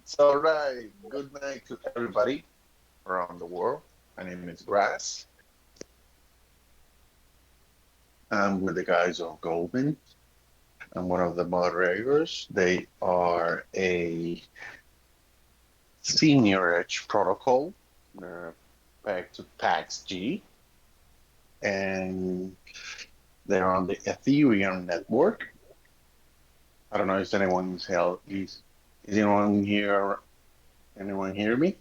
So, right, good night to everybody around the world. My name is Grass. I'm with the guys of GoldMint. I'm one of the moderators. They are a senior edge protocol. They're back to PAX G, and they're on the Ethereum network. I don't know if anyone's held is anyone here? Anyone hear me?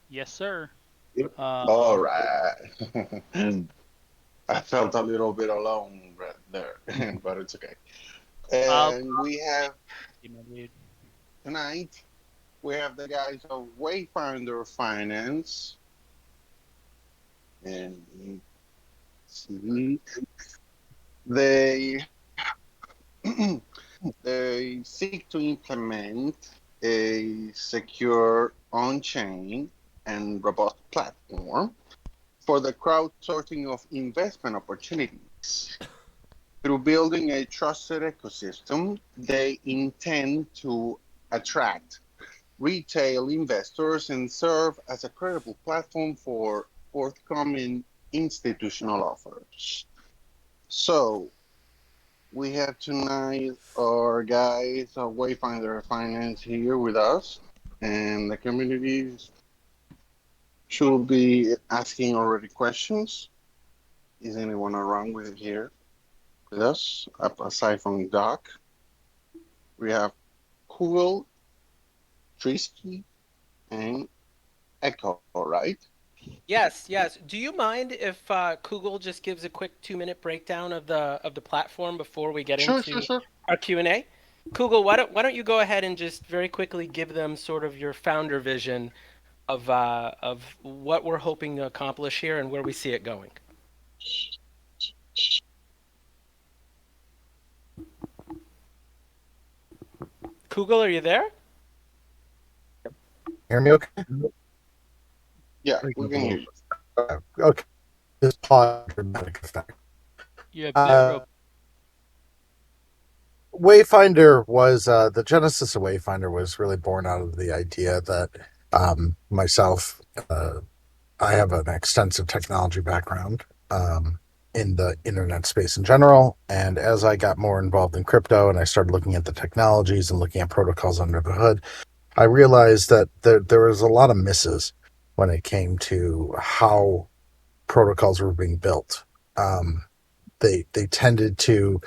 Yes, sir. Yep. All Um, right. I felt a little bit alone right there, but it's okay. I'll And we have my dude. tonight, we have the guys of Wayfinder Finance, and see, they they seek to implement a secure on-chain and robust platform for the crowdsourcing of investment opportunities. Through building a trusted ecosystem, they intend to attract retail investors and serve as a credible platform for forthcoming institutional offers. So, we have tonight our guys of Wayfinder Finance here with us, and the communities should be asking already questions. Is anyone around with here with us? Aside from Doc, we have Kugel, Trisky, and Echo, right? Yes, yes. Do you mind if Kugel just gives a quick 2 minute breakdown of the platform before we get Sure, sure, into sure. our Q&A? Kugel, why don't you go ahead and just very quickly give them sort of your founder vision of what we're hoping to accomplish here and where we see it going. Kugel, are you there? Hear me okay? Yeah, Breaking we up a can hear little you. bit. Okay. This pause dramatic effect. Yeah, Uh, Wayfinder was the genesis of Wayfinder was really born out of the idea that myself, I have an extensive technology background in the internet space in general. And as I got more involved in crypto and I started looking at the technologies and looking at protocols under the hood, I realized that there was a lot of misses when it came to how protocols were being built. Um, they tended to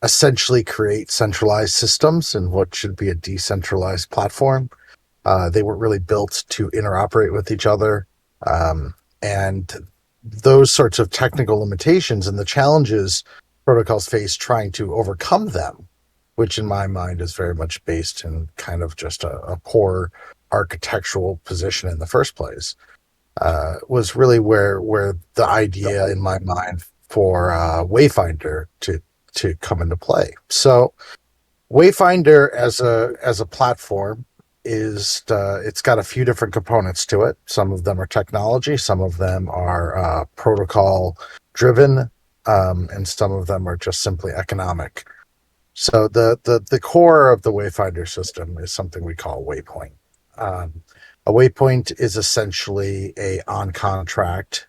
essentially create centralized systems in what should be a decentralized platform. They weren't really built to interoperate with each other, and those sorts of technical limitations and the challenges protocols face trying to overcome them, which in my mind is very much based in kind of just a poor architectural position in the first place, was really where the idea in my mind for Wayfinder to come into play. So Wayfinder as a platform is it's got a few different components to it. Some of them are technology, some of them are protocol driven, and some of them are just simply economic. So the core of the Wayfinder system is something we call Waypoint. A waypoint is essentially a on contract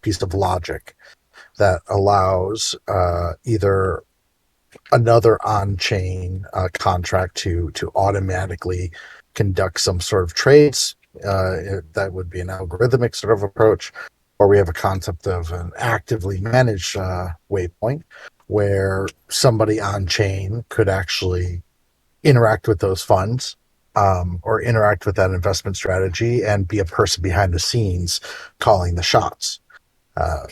piece of logic that allows either another on chain contract to automatically conduct some sort of trades. That would be an algorithmic sort of approach, or we have a concept of an actively managed waypoint where somebody on chain could actually interact with those funds, or interact with that investment strategy and be a person behind the scenes calling the shots. Uh,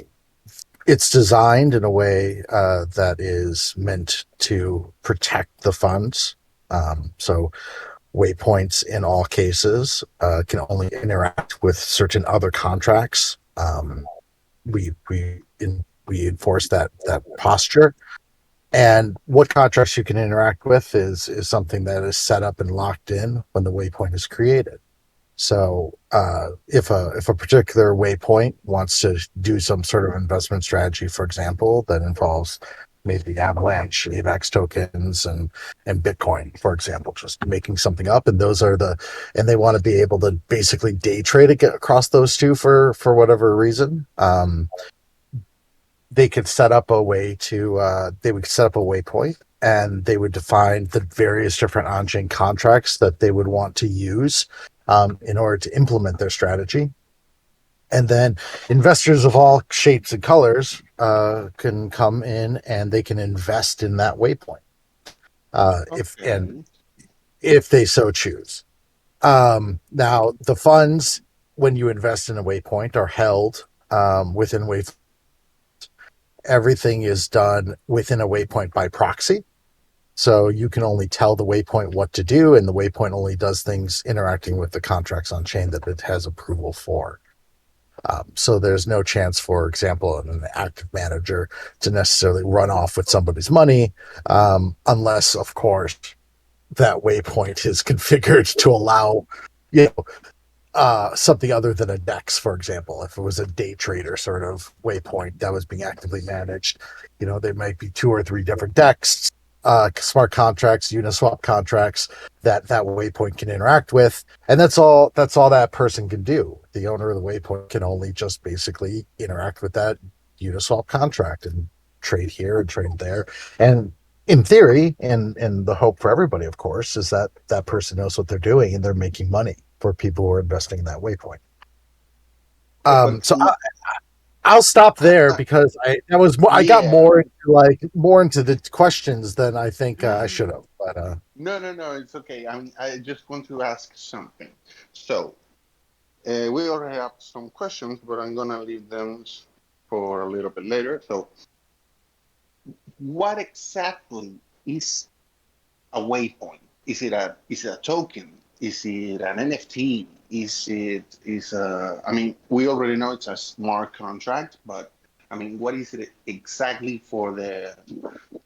it's designed in a way that is meant to protect the funds. So waypoints in all cases can only interact with certain other contracts. We enforce that posture, and what contracts you can interact with is something that is set up and locked in when the waypoint is created. So if a particular waypoint wants to do some sort of investment strategy, for example, that involves maybe Avalanche, AVAX tokens, and Bitcoin, for example, just making something up. And and they want to be able to basically day trade it across those two for whatever reason. They could set up a way to, they would set up a waypoint and they would define the various different on-chain contracts that they would want to use in order to implement their strategy. And then investors of all shapes and colors can come in and they can invest in that waypoint Okay. if they so choose. Now, the funds, when you invest in a waypoint, are held within waypoint. Everything is done within a waypoint by proxy. So you can only tell the waypoint what to do, and the waypoint only does things interacting with the contracts on chain that it has approval for. So there's no chance, for example, in an active manager to necessarily run off with somebody's money, unless, of course, that waypoint is configured to allow, you know, something other than a DEX, for example. If it was a day trader sort of waypoint that was being actively managed, there might be 2 or 3 different DEX, smart contracts, Uniswap contracts that waypoint can interact with, and that's all that person can do. The owner of the waypoint can only just basically interact with that Uniswap contract and trade here and trade there. And in theory, and the hope for everybody, of course, is that that person knows what they're doing and they're making money for people who are investing in that waypoint. But So I'll stop there because I got yeah. more into the questions than I think I should have. But No, it's okay. I just want to ask something. So we already have some questions, but I'm gonna leave them for a little bit later. So, what exactly is a waypoint? Is it a token? Is it an NFT? I mean, we already know it's a smart contract, but I mean, what is it exactly for the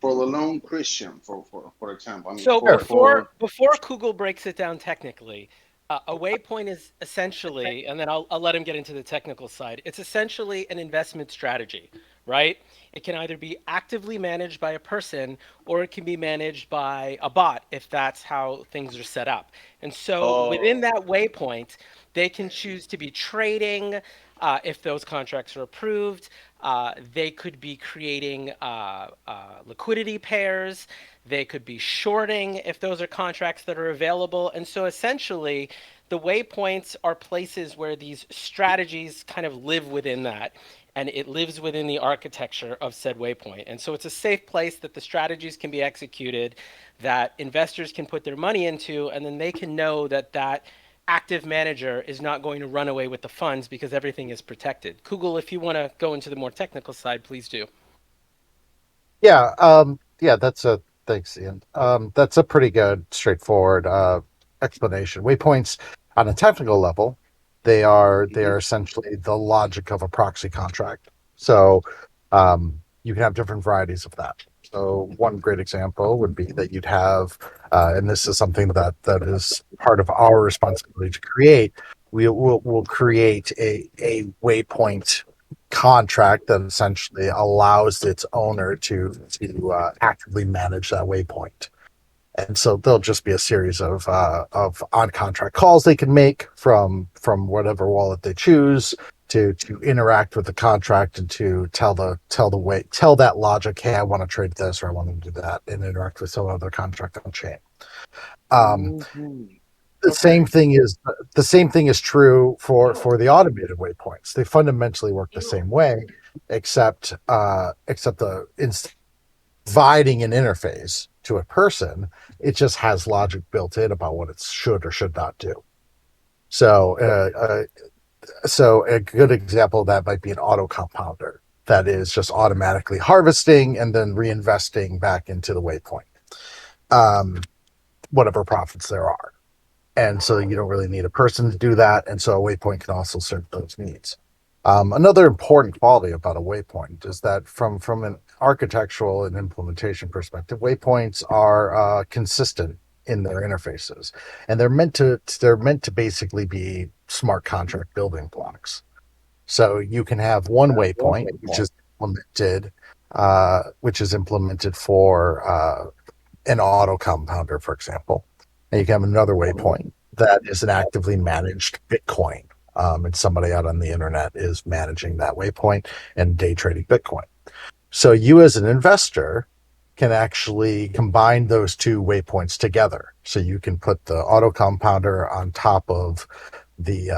lone Christian, for example? I mean, So sure. before Google breaks it down technically, a waypoint is essentially, and then I'll let him get into the technical side. It's essentially an investment strategy, right? It can either be actively managed by a person or it can be managed by a bot if that's how things are set up. And so within Oh, that waypoint, they can choose to be trading if those contracts are approved. They could be creating liquidity pairs. They could be shorting if those are contracts that are available. And so essentially, the waypoints are places where these strategies kind of live within that. And it lives within the architecture of said waypoint. And so it's a safe place that the strategies can be executed, that investors can put their money into, and then they can know that that active manager is not going to run away with the funds because everything is protected. Kugel, if you want to go into the more technical side, please do. Yeah, thanks, Ian. That's a pretty good, straightforward explanation. Waypoints, on a technical level, they are essentially the logic of a proxy contract. So you can have different varieties of that. So one great example would be that you'd have, and this is something that is part of our responsibility to create. We'll create a waypoint contract that essentially allows its owner to actively manage that waypoint. And so there'll just be a series of on contract calls they can make from whatever wallet they choose to interact with the contract and to tell that logic, hey, I want to trade this or I want to do that, and interact with some other contract on chain. Um, mhm. the same Okay. thing is the same thing is true for the automated waypoints. They fundamentally work the same way, except providing an interface to a person, it just has logic built in about what it should or should not do. So, so a good example of that might be an auto compounder that is just automatically harvesting and then reinvesting back into the waypoint, um, whatever profits there are. And so you don't really need a person to do that. And so a waypoint can also serve those needs. Another important quality about a waypoint is that from an architectural and implementation perspective, waypoints are consistent in their interfaces, and they're meant to basically be smart contract building blocks. So you can have one waypoint which is implemented which is implemented for an auto compounder, for example. And you can have another waypoint that is an actively managed Bitcoin. And somebody out on the internet is managing that waypoint and day trading Bitcoin. So you as an investor can actually combine those two waypoints together. So you can put the auto compounder on top of the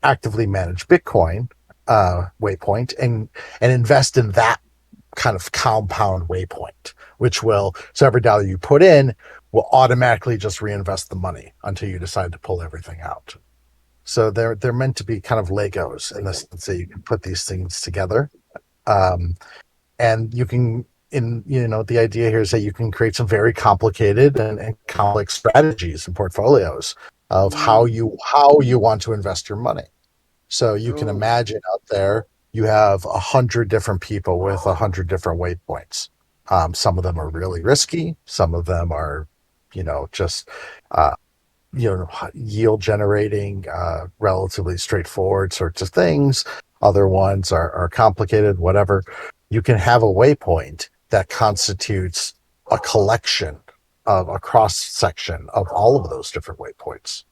actively managed Bitcoin waypoint and invest in that kind of compound waypoint, which will, so every dollar you put in will automatically just reinvest the money until you decide to pull everything out. So they're meant to be kind of Legos in the sense that you can put these things together. Um, and you can the idea here is that you can create some very complicated and complex strategies and portfolios of how you want to invest your money. So you can Oh, imagine out there you have 100 different people with 100 different waypoints. Some of them are really risky. Some of them are, just uh, yield generating, relatively straightforward sorts of things. Other ones are complicated. Whatever. You can have a waypoint that constitutes a collection of a cross section of all of those different waypoints.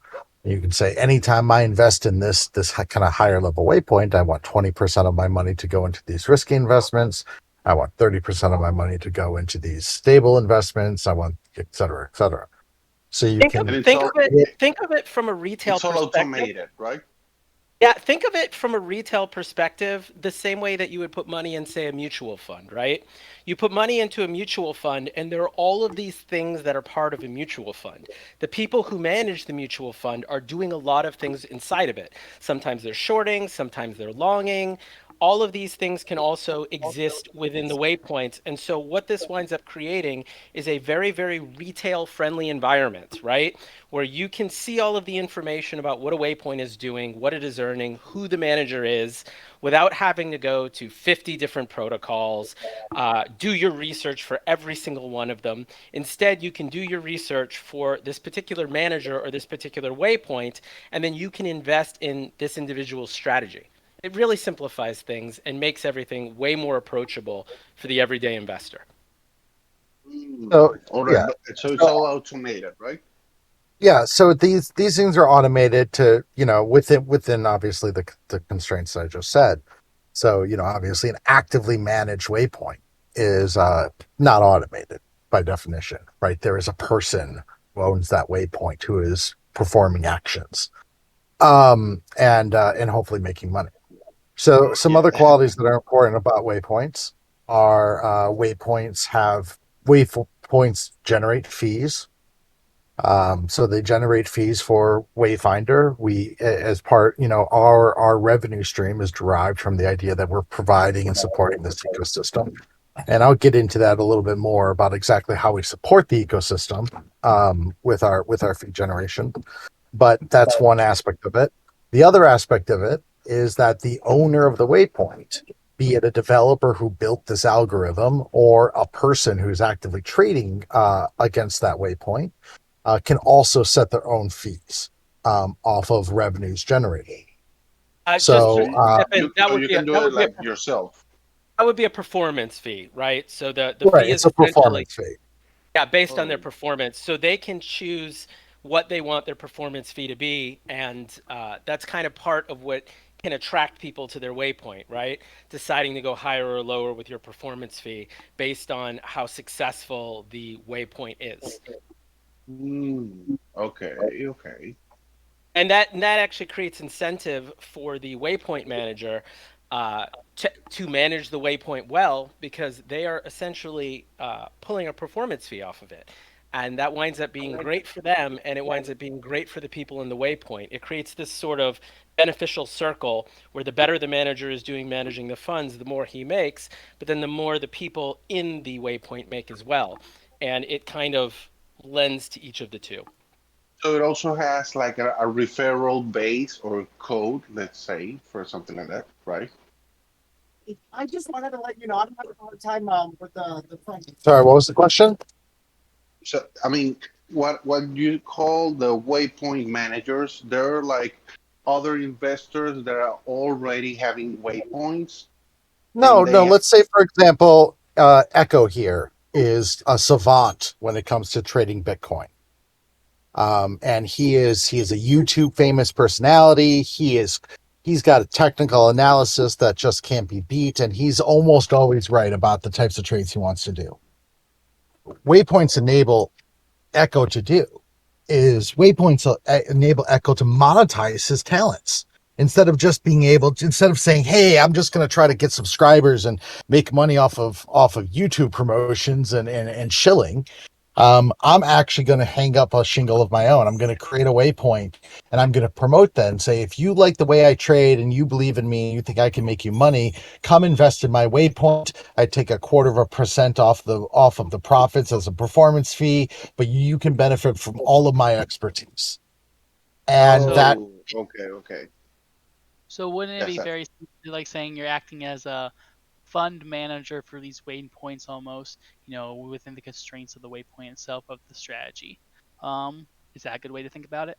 You can say, anytime I invest in this kind of higher level waypoint, I want 20% of my money to go into these risky investments. I want 30% of my money to go into these stable investments. I want et cetera, et cetera. So you Think of and can, it's think all of it think of it from a retail it's all perspective. automated, right? Yeah, think of it from a retail perspective, the same way that you would put money in, say, a mutual fund, right? You put money into a mutual fund, and there are all of these things that are part of a mutual fund. The people who manage the mutual fund are doing a lot of things inside of it. Sometimes they're shorting, sometimes they're longing. All of these things can also exist within the waypoints. And so, what this winds up creating is a very, very retail friendly environment, right? Where you can see all of the information about what a waypoint is doing, what it is earning, who the manager is, without having to go to 50 different protocols, do your research for every single one of them. Instead, you can do your research for this particular manager or this particular waypoint, and then you can invest in this individual strategy. It really simplifies things and makes everything way more approachable for the everyday investor. so All right, yeah. but so it's So all automated, right? yeah, so these things are automated to, within obviously the constraints that I just said. So, obviously an actively managed waypoint is not automated by definition, right? There is a person who owns that waypoint who is performing actions. And hopefully making money. So some Yeah. other qualities that are important about waypoints are waypoints have waypoints generate fees. So they generate fees for Wayfinder. We, as part, our revenue stream is derived from the idea that we're providing and supporting this ecosystem. And I'll get into that a little bit more about exactly how we support the ecosystem with our fee generation. But that's one aspect of it. The other aspect of it is that the owner of the waypoint, be it a developer who built this algorithm or a person who's actively trading against that waypoint, can also set their own fees off of revenues generated. Just So to So, step in, so you can do it like yourself. that would be a performance fee, right? So the right, fee it's is a essentially, performance fee. yeah, based on their Oh. performance. So they can choose what they want their performance fee to be, and that's kind of part of what can attract people to their waypoint, right? Deciding to go higher or lower with your performance fee based on how successful the waypoint is. Okay, okay. And that actually creates incentive for the waypoint manager to manage the waypoint well, because they are essentially pulling a performance fee off of it, and that winds up being great for them, and it winds up being great for the people in the waypoint. It creates this sort of beneficial circle where the better the manager is doing managing the funds, the more he makes, but then the more the people in the waypoint make as well, and it kind of lends to each of the two. So it also has like a referral base or code, let's say, for something like that, right? I just wanted to let you know I'm having a hard time with the phone. Sorry, what was the question? So I mean, what you call the waypoint managers, they're like other investors that are already having waypoints, No, and no. they Let's say, for example, Echo here is a savant when it comes to trading Bitcoin. And he is a YouTube famous personality. He's got a technical analysis that just can't be beat, and he's almost always right about the types of trades he wants to do. Waypoints enable Echo to do is Waypoints enable Echo to monetize his talents instead of just being able to, instead of saying, "Hey, I'm just going to try to get subscribers and make money off of YouTube promotions and shilling." I'm actually going to hang up a shingle of my own. I'm going to create a waypoint and I'm going to promote that and say, if you like the way I trade and you believe in me, and you think I can make you money, come invest in my waypoint. I take 0.25% off of the profits as a performance fee, but you can benefit from all of my expertise. And So, that oh, okay. so wouldn't it Yes, be sir. very like saying you're acting as a fund manager for these waypoints almost, within the constraints of the waypoint itself of the strategy? Is that a good way to think about it?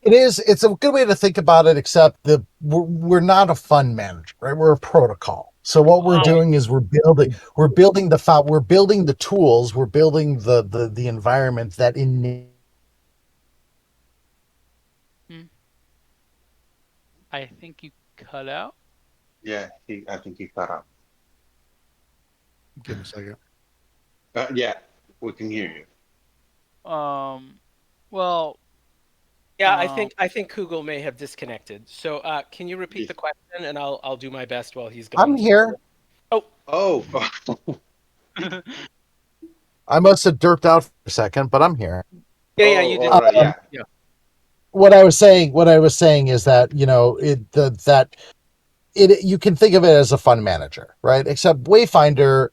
it's a good way to think about it, except that we're not a fund manager, right? We're a protocol. So what we're Oh, doing is we're building the tools, we're building the environment that in hmm. I think you cut out. Yeah, I think he cut out. give me a second. Yeah, we can hear you. Um, well, Yeah, I um, think I think Kugel may have disconnected. So can you repeat the Yes. question, and I'll do my best while he's I'm gone. here. Oh, Oh, I must have derped out for a second, but I'm here. yeah, oh, you all did. right. Um, Yeah, Yeah. what I was saying is that that you can think of it as a fund manager, right? Except Wayfinder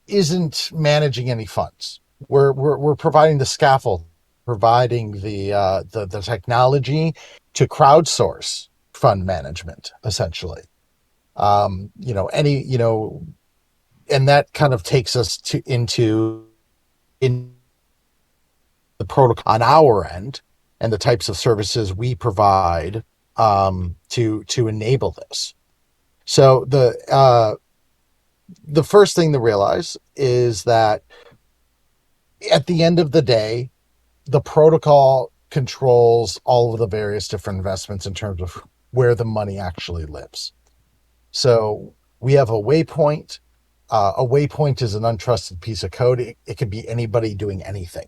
isn't managing any funds. We're providing the scaffold, providing the technology to crowdsource fund management, essentially. Any and that kind of takes us to into in the protocol on our end and the types of services we provide to enable this. So the first thing to realize is that at the end of the day, the protocol controls all of the various different investments in terms of where the money actually lives. So we have a waypoint. A waypoint is an untrusted piece of code. It can be anybody doing anything.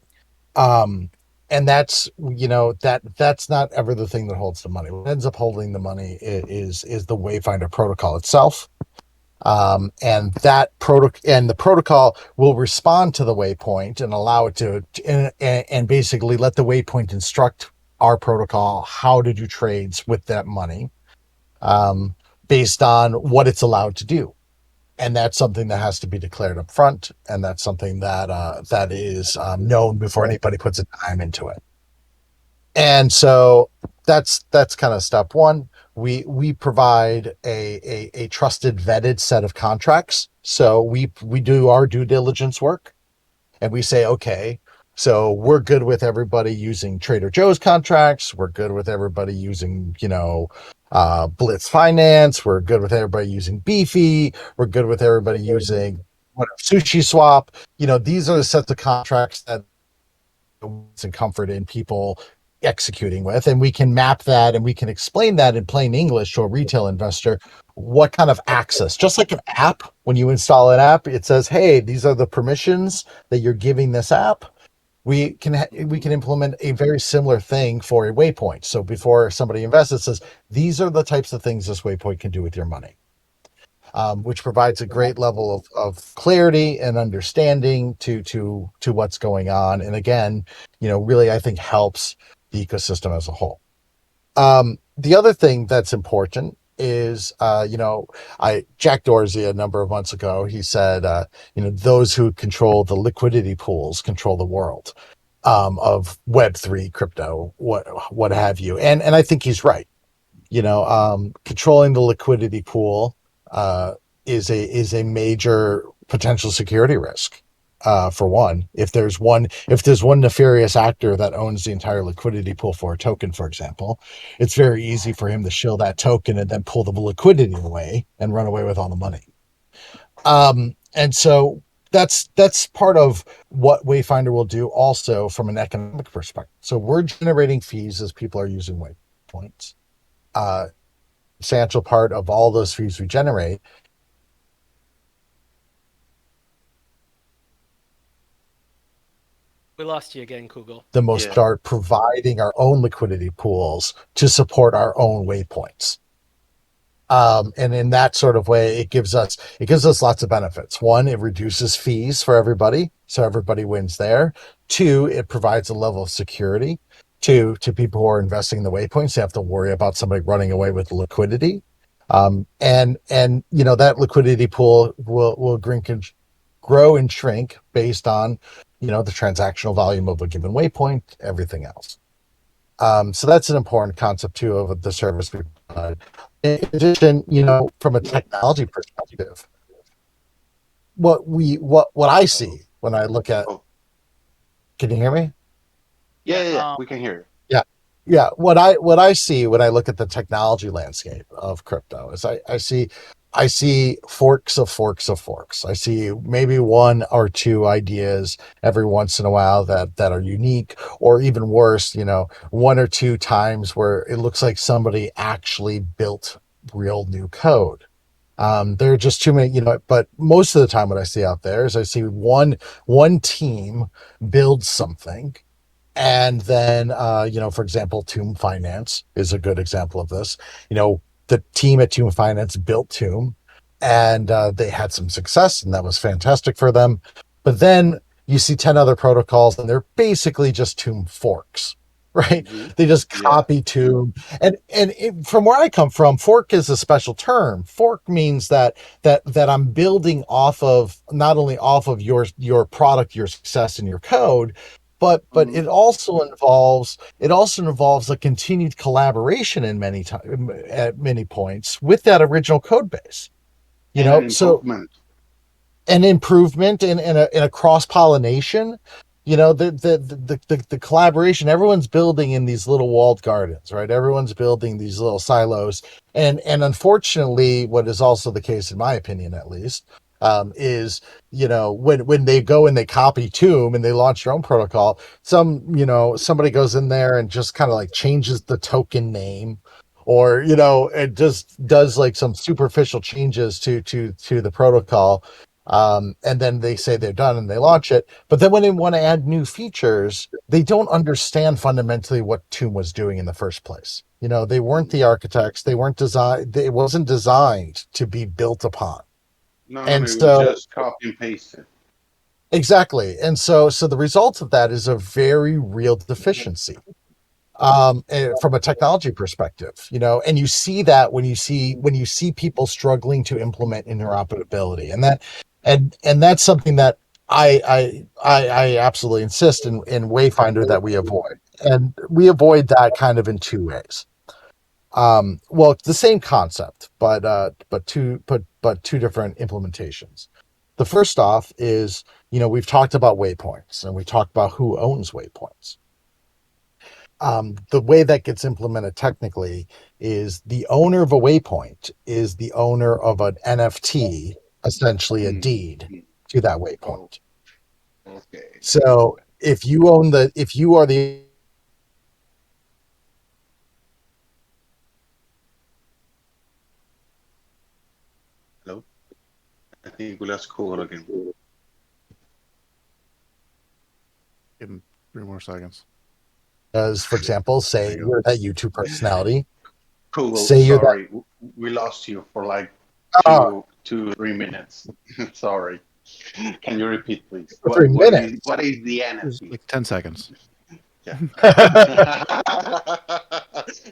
Um, and that's not ever the thing that holds the money. What ends up holding the money is the Wayfinder protocol itself. And the protocol will respond to the waypoint and allow it and basically let the waypoint instruct our protocol how to do trades with that money, um, based on what it's allowed to do. And that's something that has to be declared up front, and that's something that is known before anybody puts a dime into it. And so that's kind of step one. We provide a trusted, vetted set of contracts. So we do our due diligence work, and we say, okay, so we're good with everybody using Trader Joe's contracts. We're good with everybody using, Blitz Finance. We're good with everybody using Beefy. We're good with everybody using whatever, Sushi Swap. These are the sets of contracts that and comfort in people executing with, and we can map that and we can explain that in plain English to a retail investor what kind of access, just like an app. When you install an app, it says, hey, these are the permissions that you're giving this app. We can implement a very similar thing for a waypoint. So before somebody invests, it says these are the types of things this waypoint can do with your money, which provides a great level of clarity and understanding to what's going on. And again, really, I think helps the ecosystem as a whole. The other thing that's important is, I Jack Dorsey a number of months ago, he said, those who control the liquidity pools control the world, of Web3, crypto, what have you. And I think he's right. Controlling the liquidity pool uh, is a major potential security risk. For one, if there's one nefarious actor that owns the entire liquidity pool for a token, for example, it's very easy for him to shill that token and then pull the liquidity away and run away with all the money. And so that's part of what Wayfinder will do also from an economic perspective. So we're generating fees as people are using waypoints. Substantial part of all those fees we generate. We lost you again, Kugel. The most Yeah. start providing our own liquidity pools to support our own waypoints. And in that sort of way, it gives us lots of benefits. One, it reduces fees for everybody, so everybody wins there. Two, it provides a level of security to people who are investing in the waypoints. They have to worry about somebody running away with liquidity. And that liquidity pool will grow and shrink based on the transactional volume of a given waypoint, everything else. So that's an important concept too of the service we provide. In addition, from a technology perspective, what I see when I look at, Oh, can you hear me? yeah. We can hear Yeah. Yeah. What I see when I look at the technology landscape of crypto is I see forks of forks of forks. I see maybe one or two ideas every once in a while that are unique, or even worse, one or two times where it looks like somebody actually built real new code. There are just too many, but most of the time what I see out there is I see one team build something, and then, for example, Tomb Finance is a good example of this. The team at Tomb Finance built Tomb, and they had some success, and that was fantastic for them. But then you see 10 other protocols, and they're basically just Tomb forks, right? you. They just Yeah. copy Tomb. From where I come from, fork is a special term. Fork means that I'm building off of, not only off of your product, your success, and your code, but Mhm. it also involves a continued collaboration at many points with that original code base. And an So improvement. an improvement and a cross pollination. The collaboration. Everyone's building in these little walled gardens, right? Everyone's building these little silos, and unfortunately, what is also the case, in my opinion, at least, is when they go and they copy Tomb and they launch their own protocol, somebody goes in there and just kind of like changes the token name, or it just does like some superficial changes to the protocol, and then they say they're done and they launch it. But then when they want to add new features, they don't understand fundamentally what Tomb was doing in the first place. They weren't the architects. They weren't designed. It wasn't designed to be built upon. No. And It was so just copy and paste it. exactly. And so the result of that is a very real deficiency, from a technology perspective, and you see that when you see people struggling to implement interoperability, and that's something that I absolutely insist in Wayfinder that we avoid, and we avoid that kind of in two ways. Well, it's the same concept, but two different implementations. The first off is, we've talked about waypoints and we talked about who owns waypoints. The way that gets implemented technically is the owner of a waypoint is the owner of an NFT, essentially a Mm. deed to that Oh, waypoint. okay. So if you are the Hello. I think we lost Google again. In 3 more seconds. as, for example, There say you go. you're that YouTube personality, Google, say you're that sorry, we lost you for like uh, 2, 3 minutes. Sorry. Can you repeat, please? for 3 minutes. What is the There's NFT? like 10 seconds. Yeah.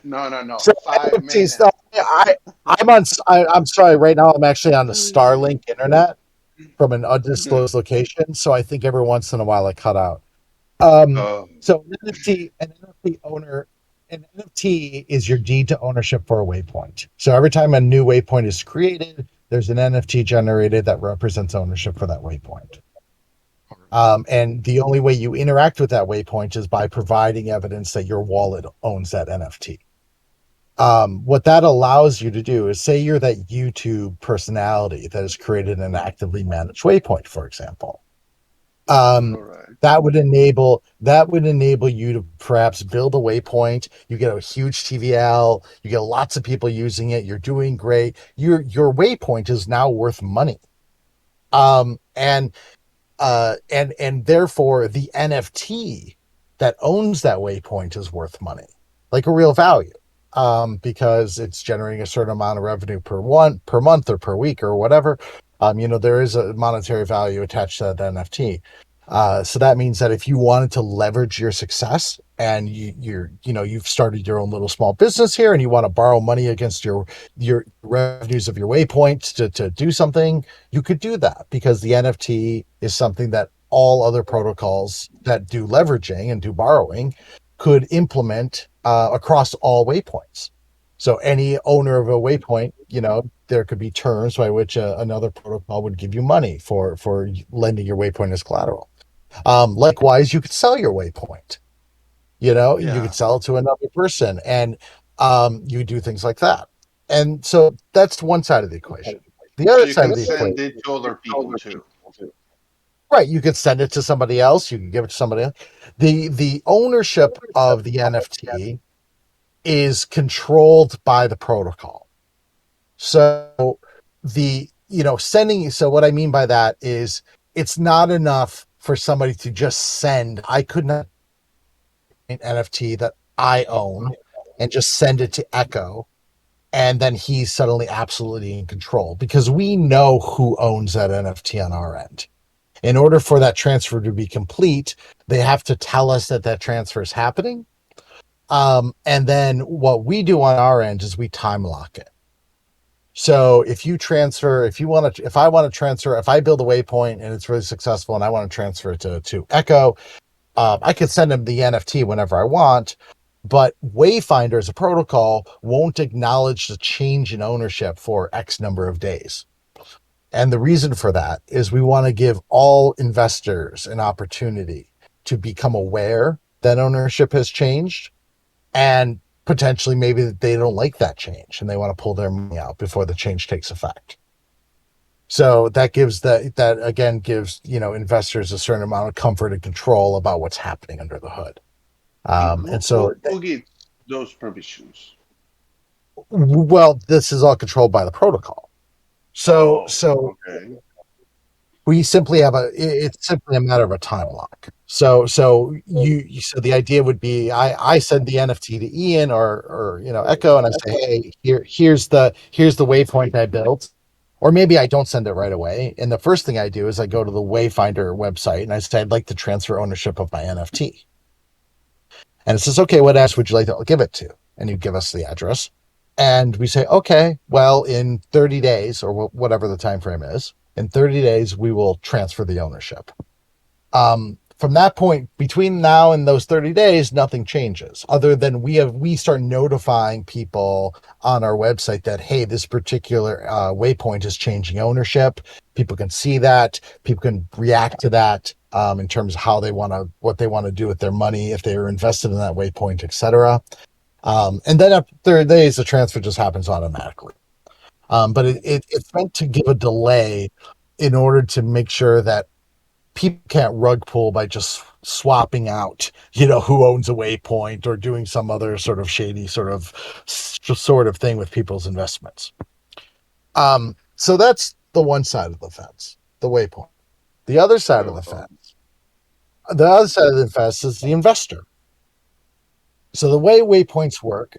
No. So 5 minutes. so I'm sorry. Right now, I'm actually on the Starlink internet from an undisclosed location. So I think every once in a while I cut out. Oh, So an NFT owner, an NFT is your deed to ownership for a waypoint. So every time a new waypoint is created, there's an NFT generated that represents ownership for that waypoint. And the only way you interact with that waypoint is by providing evidence that your wallet owns that NFT. What that allows you to do is, say you're that YouTube personality that has created an actively managed waypoint, for example. Um, All right. that would enable you to perhaps build a waypoint. You get a huge TVL, you get lots of people using it, you're doing great. Your waypoint is now worth money. Um, and and therefore the NFT that owns that waypoint is worth money, like a real value, because it's generating a certain amount of revenue per month or per week or whatever. There is a monetary value attached to that NFT. So that means that if you wanted to leverage your success and you've started your own little small business here and you want to borrow money against your revenues of your waypoints to do something, you could do that, because the NFT is something that all other protocols that do leveraging and do borrowing could implement across all waypoints. So any owner of a waypoint, there could be terms by which another protocol would give you money for lending your waypoint as collateral. Likewise, you could sell your waypoint. You Yeah. could sell it to another person, and you do things like that. And so that's one side of the equation. The So other you side can of the send equation, it to other people too. right? You could send it to somebody else. You can give it to somebody else. The ownership of the NFT is controlled by the protocol. So sending. So what I mean by that is, it's not enough for somebody to just send. I could not an NFT that I own and just send it to Echo, and then he's suddenly absolutely in control, because we know who owns that NFT on our end. In order for that transfer to be complete, they have to tell us that that transfer is happening. And then what we do on our end is we time lock it. So if I want to transfer, if I build a waypoint and it's really successful and I want to transfer it to Echo, I could send him the NFT whenever I want, but Wayfinder as a protocol won't acknowledge the change in ownership for X number of days. And the reason for that is we want to give all investors an opportunity to become aware that ownership has changed, and potentially maybe they don't like that change and they want to pull their money out before the change takes effect. So that again gives investors a certain amount of comfort and control about what's happening under the hood. And And so, who gets those permissions? well, this is all controlled by the protocol. So Oh, so okay. we simply it's simply a matter of a time lock. So the idea would be, I send the NFT to Ian or Echo, and I say, hey, here's the waypoint I built. Or maybe I don't send it right away. And the first thing I do is I go to the Wayfinder website and I say, I'd like to transfer ownership of my NFT. And it says, okay, what address would you like to give it to? And you give us the address. And we say, okay, well, in 30 days or whatever the time frame is, in 30 days, we will transfer the ownership. From that point, between now and those 30 days, nothing changes, other than we start notifying people on our website that, hey, this particular waypoint is changing ownership. People can see that. People can react to that, in terms of what they want to do with their money, if they are invested in that waypoint, etc. And then after 30 days, the transfer just happens automatically. But it's meant to give a delay in order to make sure that people can't rug pull by just swapping out, who owns a waypoint or doing some other sort of shady sort of thing with people's investments. So that's the one side of the fence, the waypoint. The other side of So, the fence is the investor. So the way waypoints work,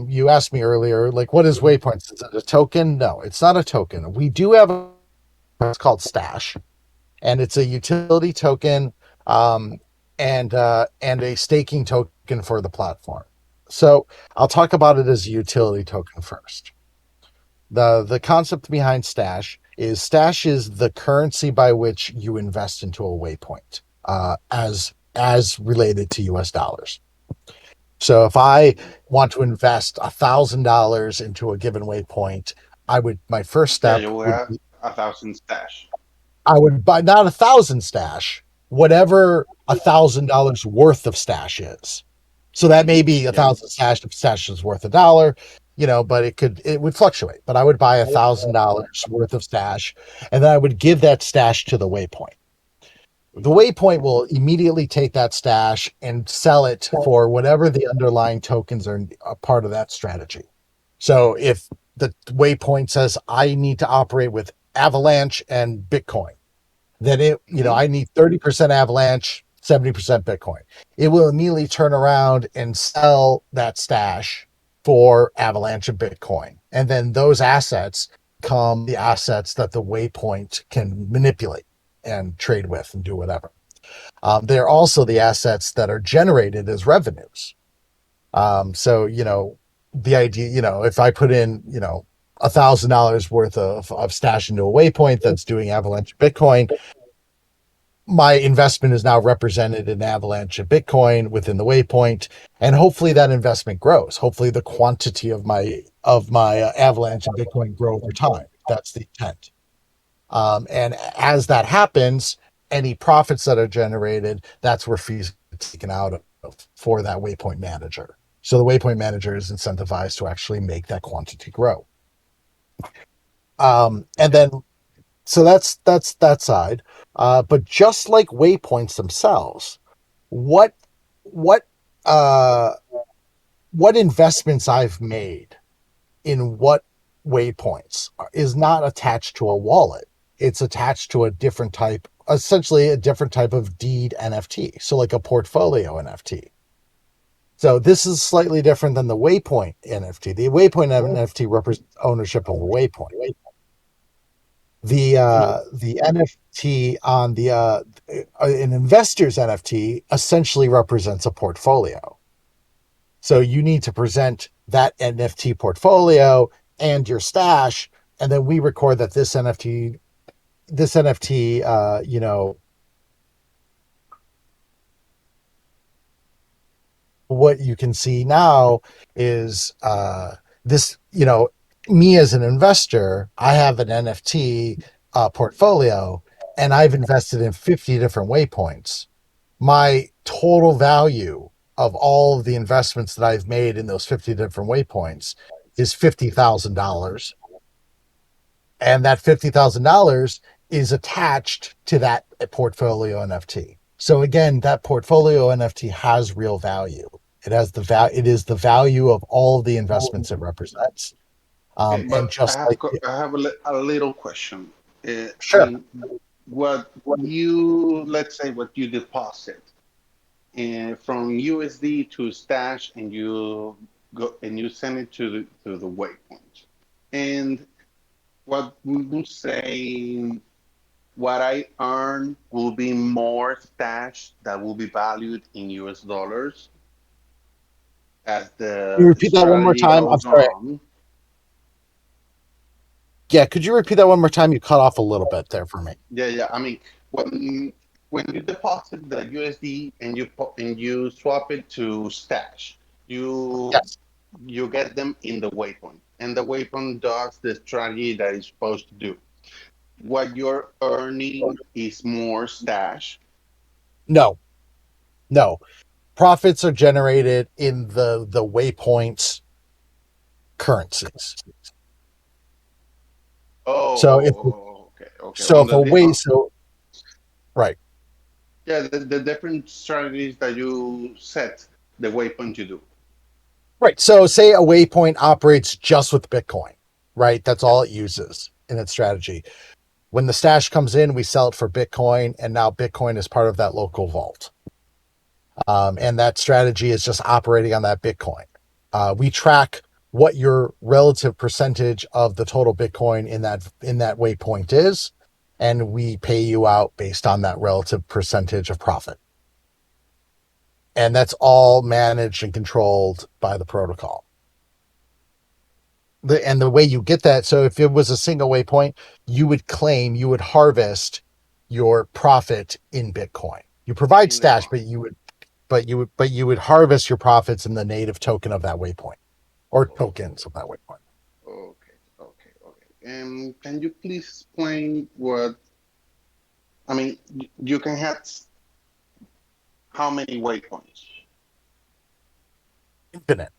you asked me earlier, like, what is waypoints? Is it a token? No, it's not a token. We do have what's called Stash, and it's a utility token, um, and a staking token for the platform. So I'll talk about it as a utility token first. The concept behind Stash is the currency by which you invest into a waypoint, as related to US dollars. So if I want to invest $1,000 into a given waypoint, my first yeah, step you will would have be, 1,000 stash. I would buy not 1,000 Stash. whatever $1,000 worth of stash is. So that may be Yeah. 1,000 stash is worth $1, but it would fluctuate. But I would buy $1,000 worth of stash, and then I would give that stash to the waypoint. The Mhm. waypoint will immediately take that stash and sell it for whatever the underlying tokens are a part of that strategy. So if the waypoint says I need to operate with Avalanche and Bitcoin, then Mhm. I need 30% Avalanche, 70% Bitcoin. It will immediately turn around and sell that stash for Avalanche and Bitcoin. And then those assets become the assets that the waypoint can manipulate and trade with and do whatever. They're also the assets that are generated as revenues. So, the idea, if I put in, $1,000 worth of stash into a waypoint that's doing Avalanche Bitcoin, my investment is now represented in Avalanche and Bitcoin within the waypoint, and hopefully that investment grows. Hopefully the quantity of my Avalanche and Bitcoin grow over time. That's the intent. And as that happens, any profits that are generated, that's where fees are taken out of for that waypoint manager. So the waypoint manager is incentivized to actually make that quantity grow. And then so that's that side. But just like waypoints themselves, what what uh what investments I've made in what waypoints is not attached to a wallet. It's attached to essentially a different type of deed NFT. So like a portfolio NFT. So this is slightly different than the Waypoint NFT. The Waypoint NFT represents ownership of a waypoint. The NFT on an investor's NFT essentially represents a portfolio. So you need to present that NFT portfolio and your stash, and then we record that this NFT, what you can see now is this, me as an investor, I have an NFT portfolio, and I've invested in 50 different waypoints. My total value of all of the investments that I've made in those 50 different waypoints is $50,000. And that $50,000 is attached to that portfolio NFT. So again, that portfolio NFT has real value. It is the value of all of the investments it represents. Okay, And but just like, I have a little question. I sure. mean, what you let's say what you deposit from USD to Stash, and you send it to the waypoint, and what we will say what I earn will be more Stash that will be valued in US dollars as Can you the repeat that one more strategy time? I'm goes sorry. on. Yeah, could you repeat that one more time? You cut off a little bit there for me. Yeah, yeah. I mean, when you deposit the USD and you swap it to Stash, you Yes. you get them in the waypoint, and the waypoint does the strategy that it's supposed to do. What you're earning is more Stash. No, no. Profits are generated in the waypoints currencies. Oh, So if okay, okay. so On if the a way so right. yeah, the different strategies that you set the waypoint to do. Right. So say a waypoint operates just with Bitcoin, right? That's Yeah. all it uses in its strategy. When the stash comes in, we sell it for Bitcoin, and now Bitcoin is part of that local vault. And that strategy is just operating on that Bitcoin. We track what your relative percentage of the total Bitcoin in that waypoint is, and we pay you out based on that relative percentage of profit. And that's all managed and controlled by the protocol. And the way you get that, so if it was a single waypoint, you would harvest your profit in Bitcoin. You provide In the stash, coin. but you would harvest your profits in the native token of that waypoint, or tokens of that waypoint. Okay, okay, okay. Can you please explain what I mean? You can have. How many waypoints? Infinite.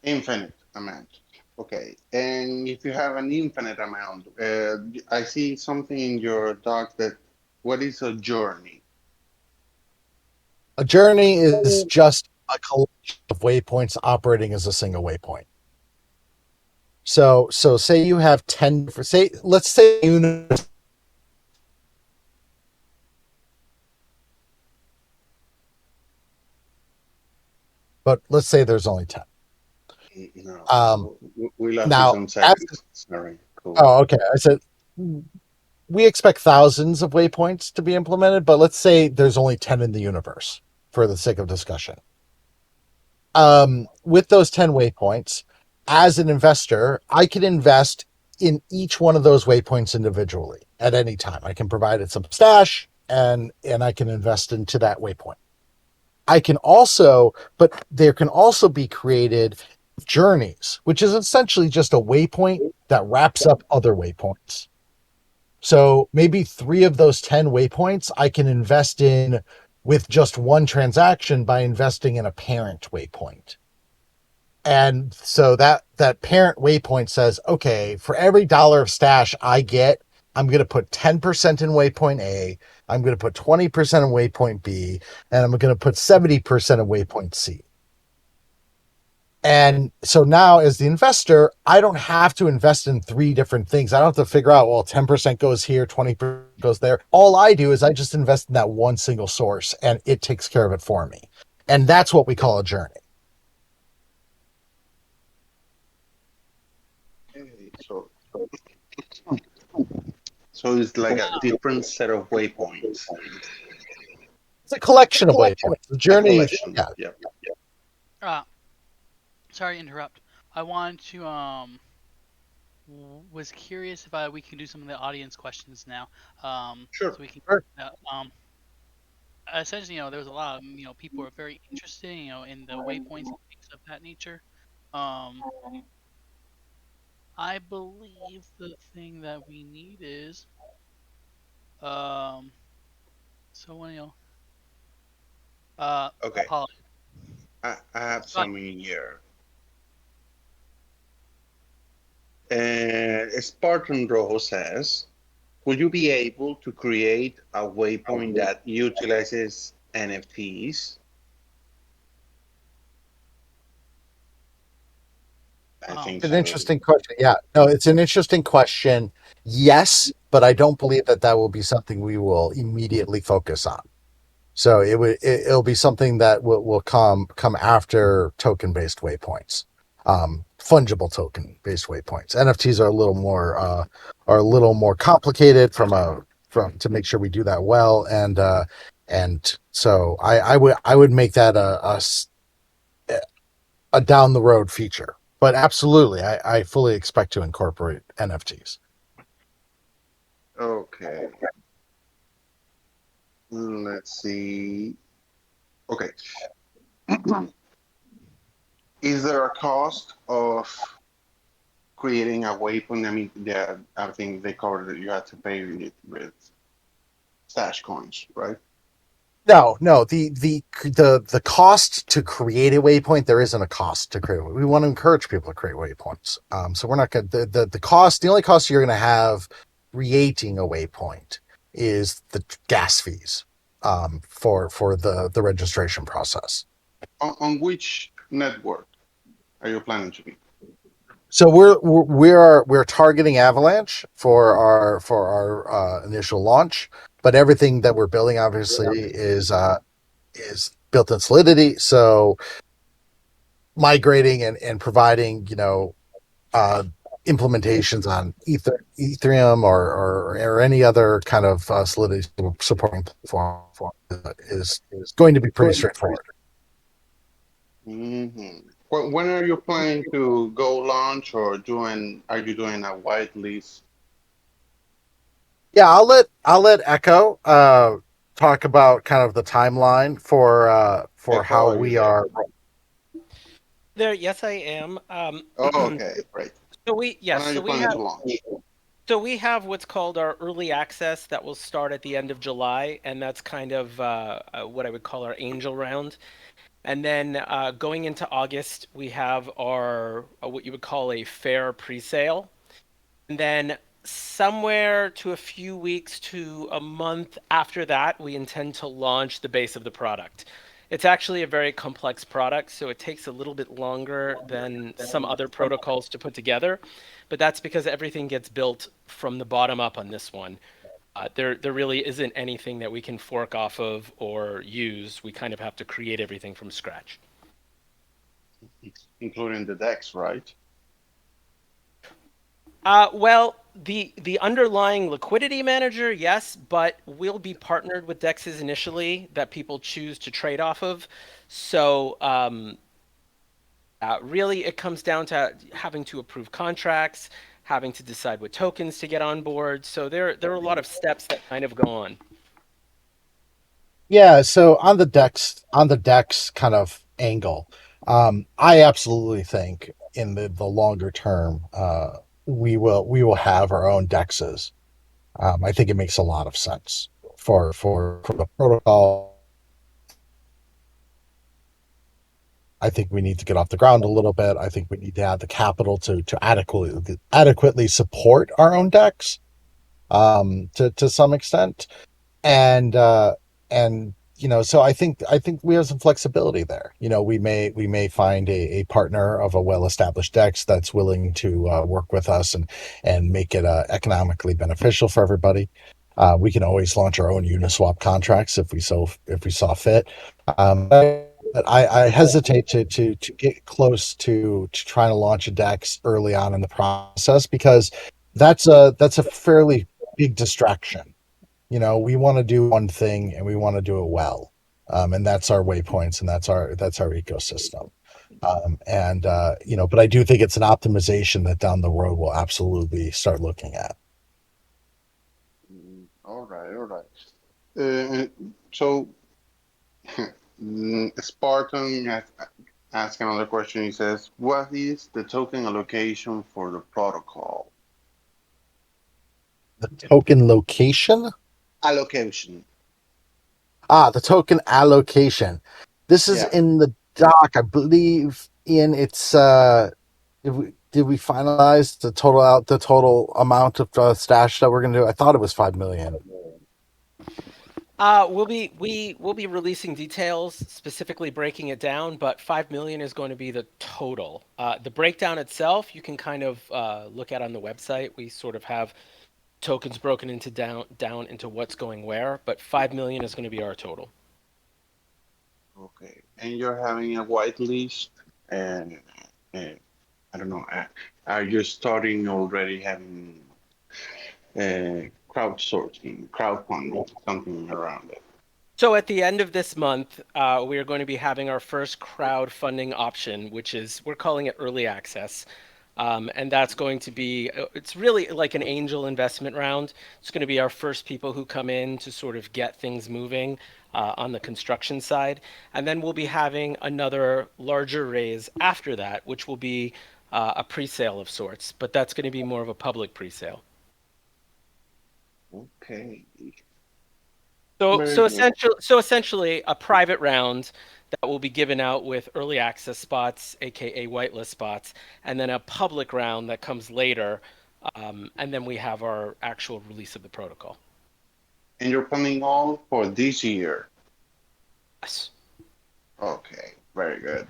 Infinite amount. Okay. And if you have an infinite amount, I see something in your doc that what is a journey? A journey is just a collection of waypoints operating as a single waypoint. So say you have 10 for say let's say but let's say there's only 10. No, Um we lost you now some as seconds. Sorry. Cool. oh okay. I said we expect thousands of waypoints to be implemented, but let's say there's only 10 in the universe for the sake of discussion. With those 10 waypoints, as an investor, I can invest in each one of those waypoints individually at any time. I can provide it some stash and I can invest into that waypoint. I can also, but there can also be created journeys, which is essentially just a waypoint that wraps up other waypoints. So maybe 3 of those 10 waypoints I can invest in with just one transaction by investing in a parent waypoint. And so that parent waypoint says, okay, for every dollar of stash I get, I'm going to put 10% in waypoint A, I'm going to put 20% in waypoint B, and I'm going to put 70% in waypoint C. And so now, as the investor, I don't have to invest in 3 different things. I don't have to figure out, well, 10% goes here, 20% goes there. All I do is I just invest in that one single source and it takes care of it for me. And that's what we call a journey. Okay, so it's like a different set of waypoints. It's a collection of waypoints. The A journey, collection. yeah. Yeah. Uh, sorry to interrupt. I wanted to was curious if we can do some of the audience questions now. Sure. So we can Sure. essentially, there was a lot of people who are very interested, in the waypoints and things of that nature. Um, I believe the thing that we need is um, someone Okay. Paul. I have Go ahead. some in here. And Spartan Rojo says, would you be able to create a waypoint that utilizes NFTs? I think Um, An so. interesting question. Yeah, no, it's an interesting question. Yes, but I don't believe that will be something we will immediately focus on. So it'll be something that will come after token based waypoints, fungible token based waypoints. NFTs are a little more complicated from to make sure we do that well, and so I would make that a down the road feature. But absolutely, I fully expect to incorporate NFTs. Okay. Let's see. Okay. Is there a cost of creating a waypoint? I mean, yeah, I think they covered it. You have to pay with stash coins, right? No. The cost to create a waypoint, there isn't a cost to create. We want to encourage people to create waypoints. So we're not going to the cost. The only cost you're going to have creating a waypoint is the gas fees for the registration process. On which network are you planning to be? So we're targeting Avalanche for our initial launch, but everything that we're building obviously is built in Solidity. So migrating and providing uh, implementations on Ethereum or any other kind of Solidity supporting platform is going to be pretty straightforward. Hmm. When are you planning to go launch or are you doing a whitelist? Yeah, I'll let Echo talk about kind of the timeline for Echo, how are you we there? are. There, yes, I am. Oh, okay, great. So we When yes, are so you we planning have to launch? So we have what's called our early access that will start at the end of July, and that's kind of what I would call our angel round. And then going into August, we have our what you would call a fair pre-sale. And then somewhere to a few weeks to a month after that, we intend to launch the base of the product. It's actually a very complex product, so it takes a little bit longer than some other protocols to put together, but that's because everything gets built from the bottom up on this one. There really isn't anything that we can fork off of or use. We kind of have to create everything from scratch. including the decks, right? Well, the underlying liquidity manager, yes, but we'll be partnered with dexes initially that people choose to trade off of. So really, it comes down to having to approve contracts, having to decide what tokens to get on board. So there are a lot of steps that kind of go on. Yeah, so on the Dex kind of angle, I absolutely think in the longer term, we will have our own Dexes. I think it makes a lot of sense for the protocol. I think we need to get off the ground a little bit. I think we need to have the capital to adequately support our own decks, to some extent. and and so I think we have some flexibility there. We may find a partner of a well-established dex that's willing to work with us and make it economically beneficial for everybody. We can always launch our own Uniswap contracts if we saw fit. But I hesitate to get close to trying to launch a dex early on in the process, because that's a fairly big distraction. We want to do one thing and we want to do it well. And that's our waypoints, and that's our ecosystem. But I do think it's an optimization that down the road we'll absolutely start looking at. All right, all right. Uh, so Spartan has asked another question. He says, "What is the token allocation for the protocol?" The token location. Allocation. The token allocation. This is Yeah. in the doc, I believe. Ian, it's did we finalize the total amount of stash that we're gonna do? I thought it was 5 million. We'll be releasing details, specifically breaking it down, but 5 million is going to be the total. The breakdown itself, you can kind of look at on the website. We sort of have tokens broken into down into what's going where, but 5 million is going to be our total. Okay. And you're having a white list, and I don't know. Are you starting already having crowdsourcing, crowdfunding, something around it? So at the end of this month, we are going to be having our first crowdfunding option, which is we're calling it early access. And that's going to be, it's really like an angel investment round. It's going to be our first people who come in to sort of get things moving on the construction side. And then we'll be having another larger raise after that, which will be a pre-sale of sorts, but that's going to be more of a public pre-sale. Okay. So, Very so good. essentially, so essentially, a private round that will be given out with early access spots, aka whitelist spots, and then a public round that comes later, and then we have our actual release of the protocol. And you're planning all for this year. Yes. Okay, very good.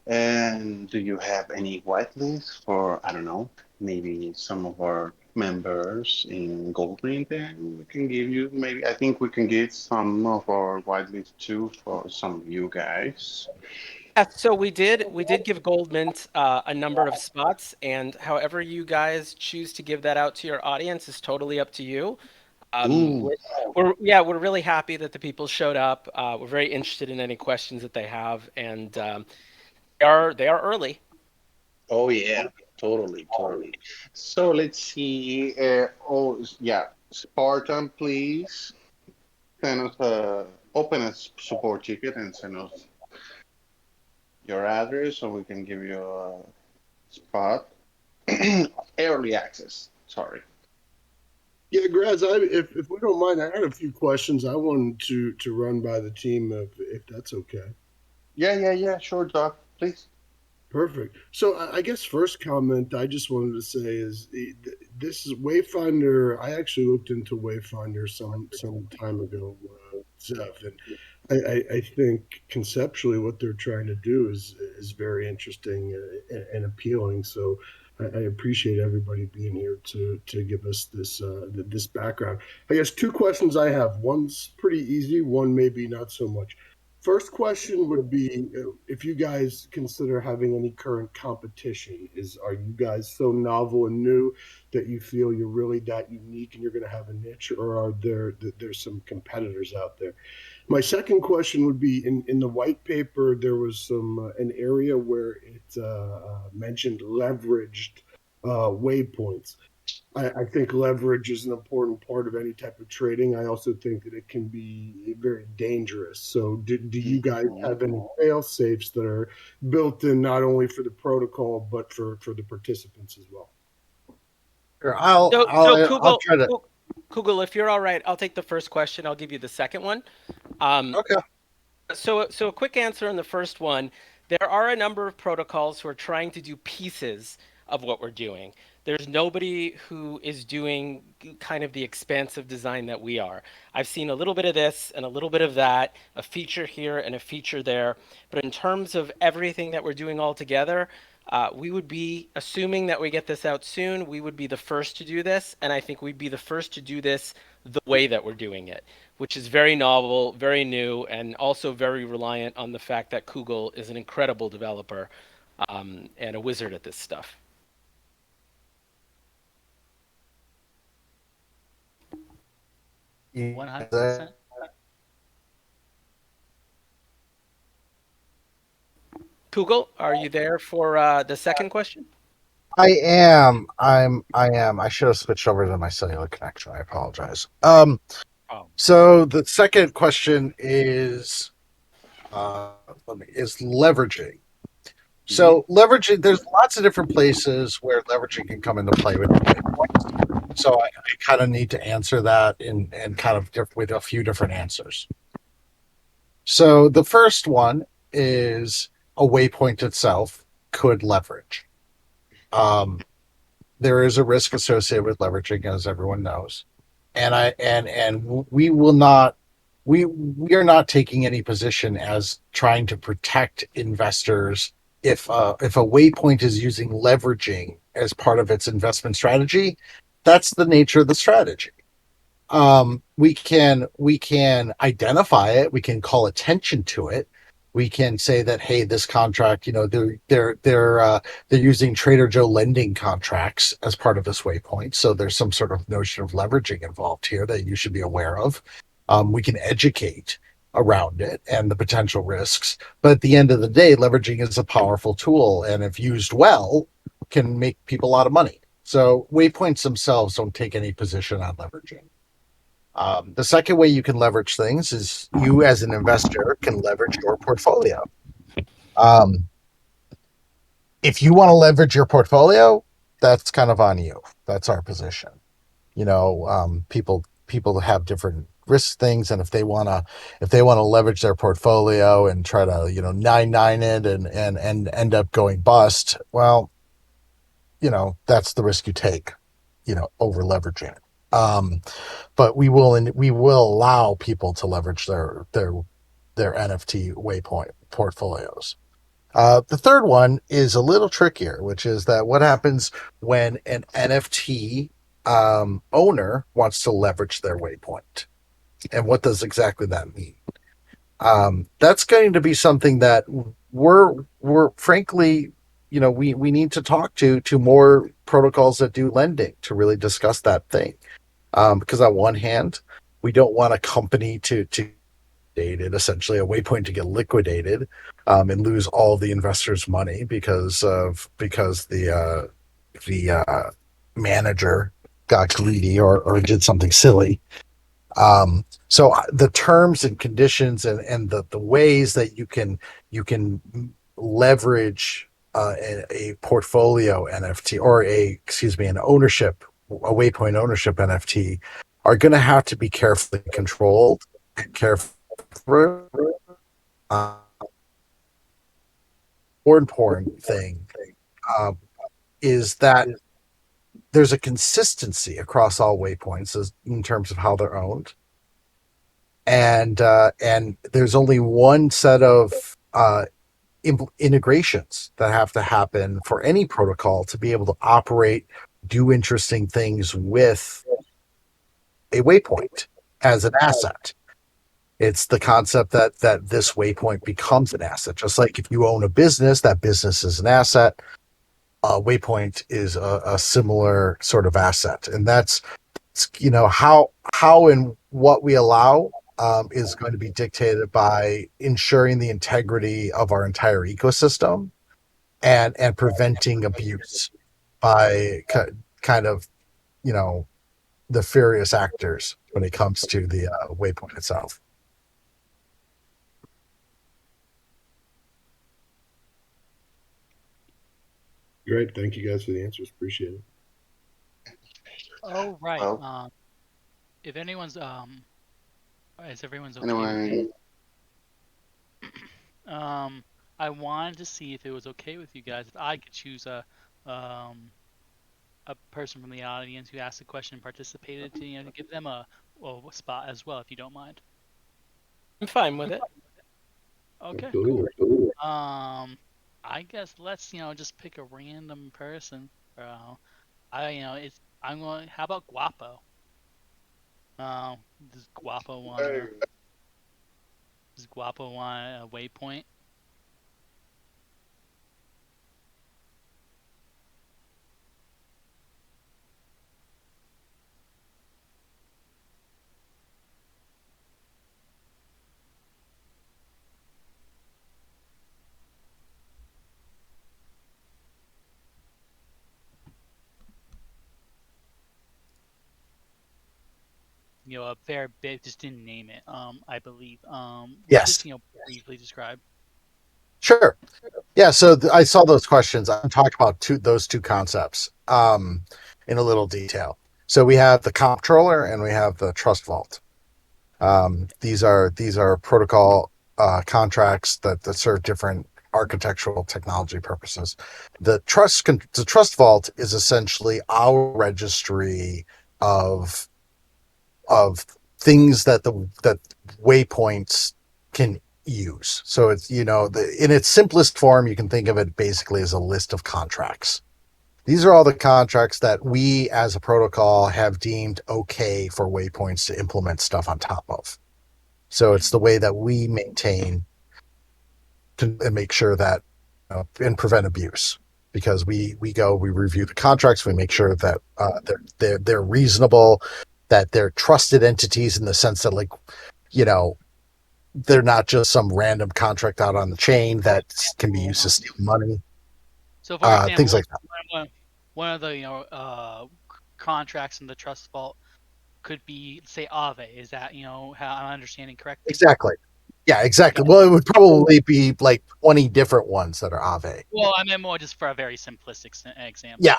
And do you have any whitelist for, I don't know, maybe some of our members in GoldMint? And we can give you, maybe, I think we can get some of our whitelist too for some of you guys. Yeah, so we did give GoldMint a number of spots, and however you guys choose to give that out to your audience is totally up to you. Um, Ooh, we're, we're really happy that the people showed up. We're very interested in any questions that they have, and they are early. oh yeah, totally, totally. So let's see. Yeah, Spartan, please send us open a support ticket and send us your address so we can give you a spot. Early access. Sorry. Yeah, Graz, if we don't mind, I had a few questions I wanted to run by the team if that's okay. Yeah. Sure, Doc. Please. Perfect. So I guess first comment I just wanted to say is this is Wayfinder. I actually looked into Wayfinder some time ago, Zeph, and I think conceptually what they're trying to do is very interesting and appealing. So I appreciate everybody being here to give us this background. I guess two questions I have. One's pretty easy. One maybe not so much. First question would be if you guys consider having any current competition. Are you guys so novel and new that you feel you're really that unique and you're going to have a niche, or are there's some competitors out there? My second question would be in the white paper there was some an area where it mentioned leveraged waypoints. I think leverage is an important part of any type of trading. I also think that it can be very dangerous. So, do you guys Mhm. have any fail safes that are built in not only for the protocol but for the participants as well? Sure, So I'll Kugel, try to. Kugel, if you're all right, I'll take the first question. I'll give you the second one. Um, Okay. so a quick answer on the first one. There are a number of protocols who are trying to do pieces of what we're doing. There's nobody who is doing kind of the expansive design that we are. I've seen a little bit of this and a little bit of that, a feature here and a feature there. But in terms of everything that we're doing all together, we would be, assuming that we get this out soon, we would be the first to do this. And I think we'd be the first to do this the way that we're doing it, which is very novel, very new, and also very reliant on the fact that Kugel is an incredible developer and a wizard at this stuff. Yeah, 100%. Kugel, are you there for the second question? I am. I am. I should have switched over to my cellular connection. I apologize. Oh. So the second question is, uh, is leveraging. Mhm. So leveraging, there's lots of different places where leveraging can come into play with the waypoints. So I kind of need to answer that in kind of with a few different answers. So the first one is a waypoint itself could leverage. Um, there is a risk associated with leveraging, as everyone knows, and we will not we are not taking any position as trying to protect investors if a waypoint is using leveraging as part of its investment strategy. That's the nature of the strategy. We can identify it, we can call attention to it, we can say that, hey, this contract, they're using Trader Joe lending contracts as part of this waypoint, so there's some sort of notion of leveraging involved here that you should be aware of. We can educate around it and the potential risks, but at the end of the day, leveraging is a powerful tool, and if used well can make people a lot of money. So waypoints themselves don't take any position on leveraging. The second way you can leverage things is you, as an investor, can leverage your portfolio. Um, if you want to leverage your portfolio, that's kind of on you. That's our position. People have different risk things, and if they want to leverage their portfolio and try to nine it and end up going bust, well, that's the risk you take. Over leveraging it. But we will allow people to leverage their NFT waypoint portfolios. The third one is a little trickier, which is that what happens when an NFT owner wants to leverage their waypoint, and what does exactly that mean? That's going to be something that we're frankly, we need to talk to more protocols that do lending to really discuss that thing. Because on one hand, we don't want a company to dated, essentially a waypoint to get liquidated, and lose all the investors' money because the manager got greedy or did something silly. So the terms and conditions and the ways that you can leverage a portfolio NFT or an ownership a waypoint ownership NFT are going to have to be carefully controlled and carefully. More important thing uh, is that there's a consistency across all waypoints in terms of how they're owned, and there's only one set of integrations that have to happen for any protocol to be able to operate, do interesting things with a waypoint as an asset. It's the concept that this waypoint becomes an asset. Just like if you own a business, that business is an asset. A waypoint is a similar sort of asset, and that's how and what we allow is going to be dictated by ensuring the integrity of our entire ecosystem and preventing abuse by kind of you know nefarious actors when it comes to the waypoint itself. Great. Thank you guys for the answers. Appreciate it. Oh right. Well, If anyone's is everyone's okay with anyway, I wanted to see if it was okay with you guys if I could choose um a person from the audience who asked a question and participated to to give them a spot as well if you don't mind. I'm fine with it. Okay, cool. Absolutely. I guess let's just pick a random person. Uh, it's I'm going. How about Guapo? Does Guapo wanna? Does Guapo want a waypoint? A fair bit. Just didn't name it. I believe. Would you just Yes, briefly describe? sure. Yeah, so I saw those questions. I'm talking about those two concepts in a little detail. So we have the comptroller and we have the trust vault. These are protocol contracts that serve different architectural technology purposes. The trust vault is essentially our registry of of things that waypoints can use. So it's in its simplest form, you can think of it basically as a list of contracts. These are all the contracts that we as a protocol have deemed okay for waypoints to implement stuff on top of. So it's the way that we maintain and make sure that and prevent abuse, because we review the contracts, we make sure that they're reasonable, that they're trusted entities in the sense that you know they're not just some random contract out on the chain that can be used to steal money, So, for things example, like that. one of the contracts in the trust vault could be, say, Aave. Is that how I'm understanding correctly? Exactly. Yeah, exactly. Got Well, it would probably be like 20 different ones that are Aave. Well, I meant more just for a very simplistic Yeah, example.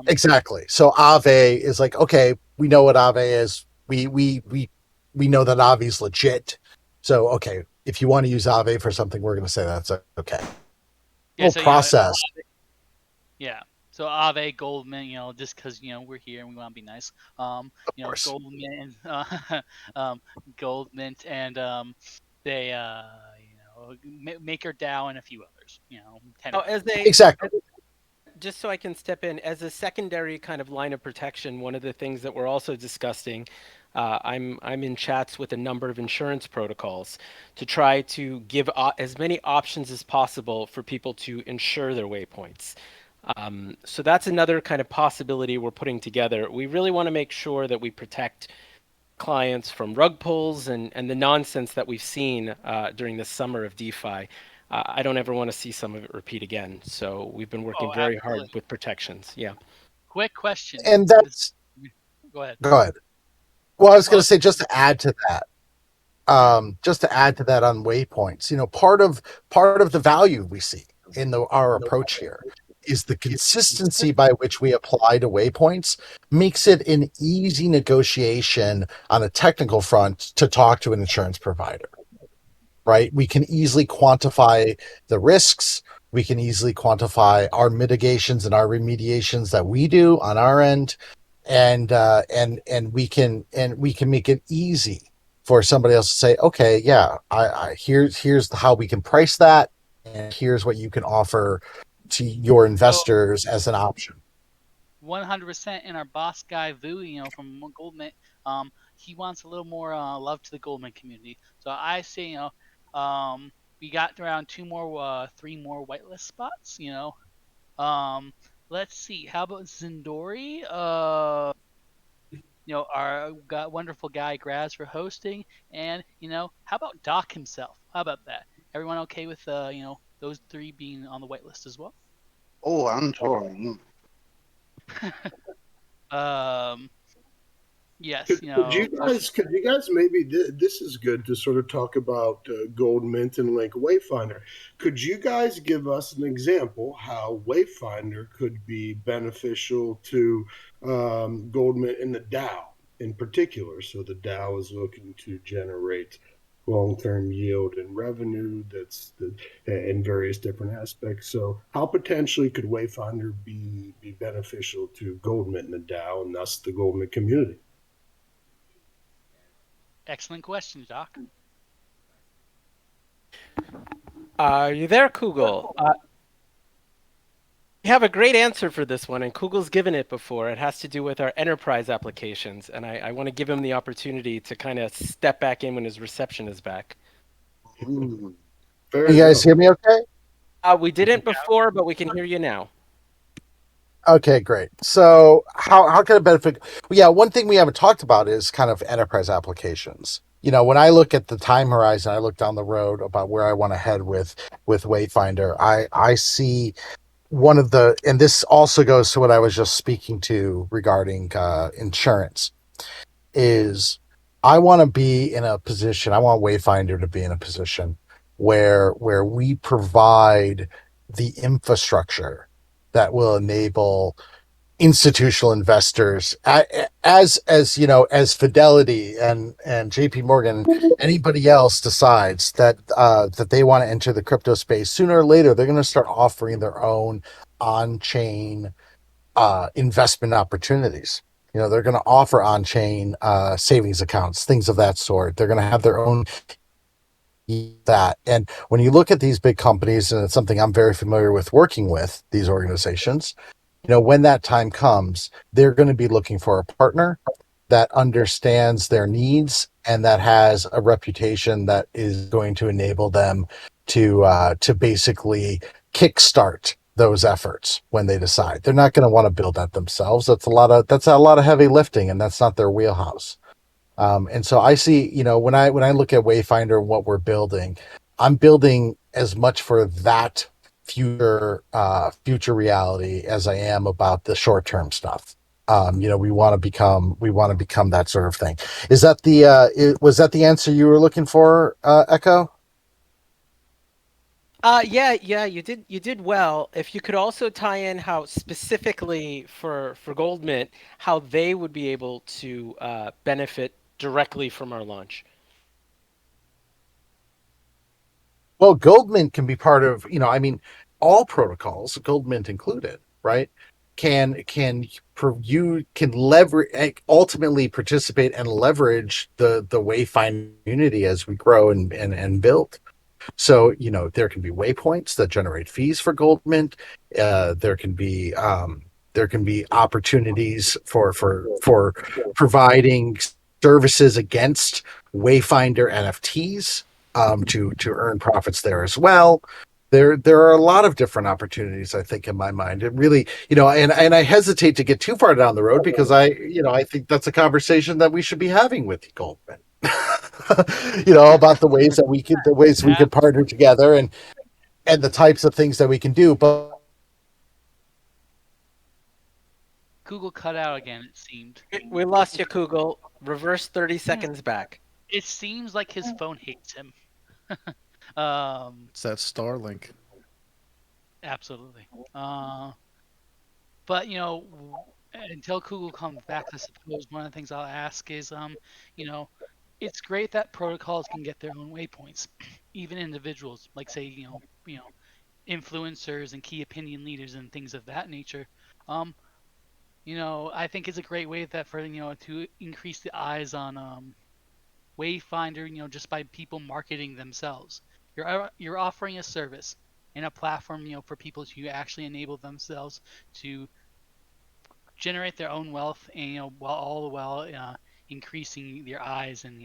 exactly. So Aave is like, okay, we know what Aave is. We know that Aave is legit. So okay, if you want to use Aave for something, we're going to say that's okay. Yeah, Whole so process, yeah. So Aave, GoldMint, just because we're here and we want to be nice. of course. GoldMint, um, GoldMint, and they MakerDAO and a few others. Ten Oh, of them. as a Exactly. just so I can step in as a secondary kind of line of protection, one of the things that we're also discussing, I'm in chats with a number of insurance protocols to try to give as many options as possible for people to insure their waypoints. So that's another kind of possibility we're putting together. We really want to make sure that we protect clients from rug pulls and the nonsense that we've seen during the summer of DeFi. I don't ever want to see some of it repeat again. So we've been working Oh, very hard absolutely. with protections. Yeah. Quick question. And And this, that's go ahead. go ahead. Well, I was going Well, to say, just to add to that, on waypoints, part of the value we see in our approach here is the consistency by which we apply to waypoints makes it an easy negotiation on a technical front to talk to an insurance provider, right? We can easily quantify the risks. We can easily quantify our mitigations and our remediations that we do on our end, and we can make it easy for somebody else to say, okay, yeah, here's how we can price that, and here's what you can offer to your So investors as an option. 100%. And our boss guy Vu, from GoldMint, he wants a little more love to the GoldMint community. So I say, we got around three more whitelist spots. Let's see. How about Zindori? Our wonderful guy Graz for hosting, and how about Doc himself? How about that? Everyone okay with those three being on the whitelist as well? Oh, I'm torn. um, Could, yes, could you guys maybe this is good to sort of talk about Gold Mint and Link Wayfinder. Could you guys give us an example how Wayfinder could be beneficial to Gold Mint and the DAO in particular? So the DAO is looking to generate long-term yield and revenue in various different aspects. So how potentially could Wayfinder be beneficial to Gold Mint and the DAO and thus the Gold Mint community? excellent question, Doc. Are you there, Kugel? We have a great answer for this one, and Kugel's given it before. It has to do with our enterprise applications, and I want to give him the opportunity to kind of step back in when his reception is back. Hmm. Fair You guys enough. hear me okay? We didn't before, but we can hear you now. Okay, great. So how can it benefit? Well, yeah, one thing we haven't talked about is kind of enterprise applications. When I look at the time horizon, I look down the road about where I want to head with Wayfinder. I see one of the, and this also goes to what I was just speaking to regarding insurance, is I want to be in a position, I want Wayfinder to be in a position where we provide the infrastructure that will enable institutional investors, as Fidelity and JP Morgan, anybody else decides that they want to enter the crypto space. Sooner or later they're going to start offering their own on-chain investment opportunities. They're going to offer on-chain savings accounts, things of that sort. They're going to have their own that. And when you look at these big companies, and it's something I'm very familiar with working with these organizations, when that time comes, they're going to be looking for a partner that understands their needs and that has a reputation that is going to enable them to basically kickstart those efforts when they decide. They're not going to want to build that themselves. That's a lot of heavy lifting, and that's not their wheelhouse. And so I see, when I look at Wayfinder and what we're building, I'm building as much for that future reality as I am about the short term stuff. We want to become that sort of thing. Is that was that the answer you were looking for, Echo? Yeah, you did well. If you could also tie in how specifically for Goldmint, how they would be able to benefit directly from our launch. Well, GoldMint can be part of, all protocols, GoldMint included, right? You can leverage, ultimately participate and leverage the Wayfind community as we grow and build. So, there can be waypoints that generate fees for GoldMint. There can be opportunities for providing services against Wayfinder NFTs, to earn profits there as well. There are a lot of different opportunities, I think, in my mind. It really, and I hesitate to get too far down the road because I think that's a conversation that we should be having with Goldman. About the ways we could partner together and the types of things that we can do. But Google cut out again. It seemed. We lost you, Kugel. Reverse 30 seconds back. It seems like his phone hates him. um, It's that Starlink. Absolutely. But until Google comes back, I suppose one of the things I'll ask is, you know, it's great that protocols can get their own waypoints, even individuals, like say, influencers and key opinion leaders and things of that nature. Um, I think it's a great way that for to increase the eyes on Wayfinder, just by people marketing themselves. You're offering a service and a platform, for people to actually enable themselves to generate their own wealth, and while all the while increasing their eyes and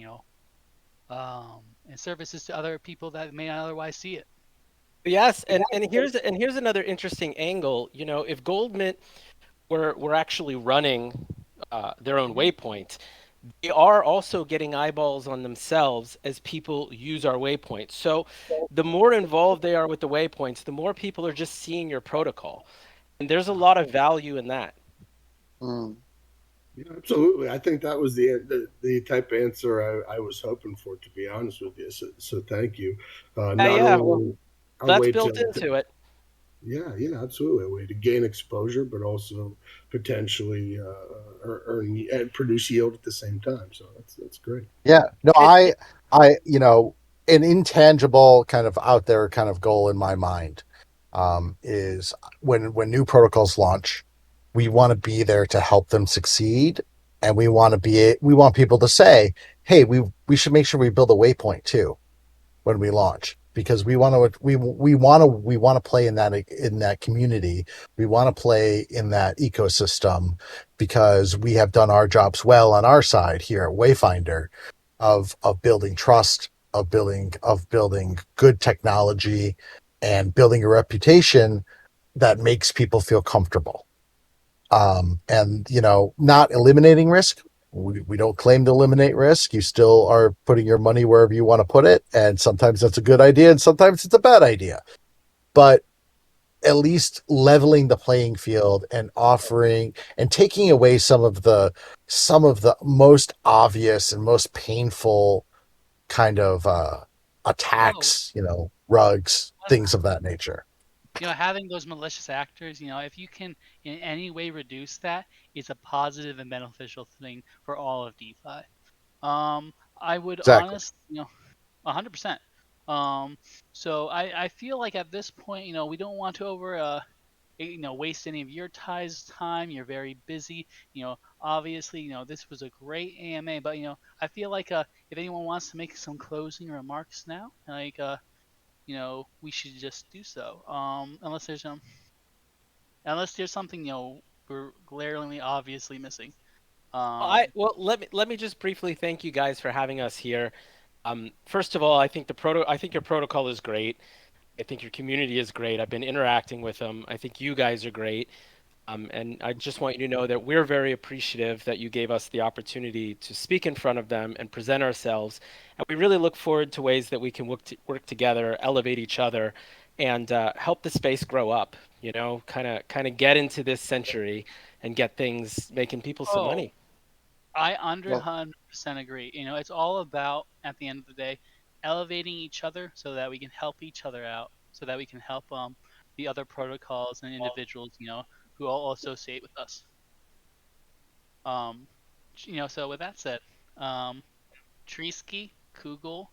and services to other people that may not otherwise see it. Yes, and here's another interesting angle. If GoldMint were actually running their own Hmm. waypoint, they are also getting eyeballs on themselves as people use our waypoints. So the more involved they are with the waypoints, the more people are just seeing your protocol. And there's a lot of value in that. Mm. Yeah, absolutely. I think that was the type of answer I was hoping for, to be honest with you. So thank you. Yeah, Not yeah. Well, only a that's way built to, into it. yeah, yeah, absolutely, a way to gain exposure, but also potentially earn and produce yield at the same time. So that's great. Yeah. No, It, it an intangible kind of out there kind of goal in my mind is when new protocols launch, we want to be there to help them succeed, and we want people to say, hey, we should make sure we build a waypoint too when we launch, because we want to play in that community. We want to play in that ecosystem because we have done our jobs well on our side here at Wayfinder of building trust, of building good technology, and building a reputation that makes people feel comfortable. And not eliminating risk. We don't claim to eliminate risk. You still are putting your money wherever you want to put it, and sometimes that's a good idea, and sometimes it's a bad idea. But at least leveling the playing field and offering and taking away some of the most obvious and most painful kind of Oh, attacks, rugs, things of that nature. having those malicious actors, if you can in any way reduce that, it's a positive and beneficial thing for all of DeFi. I would Exactly. honestly, 100%. Um, so I feel like at this point, we don't want to waste any of your guys' time. You're very busy. Obviously, this was a great AMA, but I feel like if anyone wants to make some closing remarks now, like we should just do so. Unless there's something we're glaringly obviously missing. Um, let me just briefly thank you guys for having us here. First of all, I think your protocol is great. I think your community is great. I've been interacting with them. I think you guys are great. And I just want you to know that we're very appreciative that you gave us the opportunity to speak in front of them and present ourselves. And we really look forward to ways that we can work together, elevate each other, and help the space grow up. Kind of get into this century and get things making people some oh, money. I under Well, 100% agree. It's all about, at the end of the day, elevating each other so that we can help each other out, so that we can help the other protocols and individuals, who all associate with us. Um, so with that said, um, Treesky, Kugel,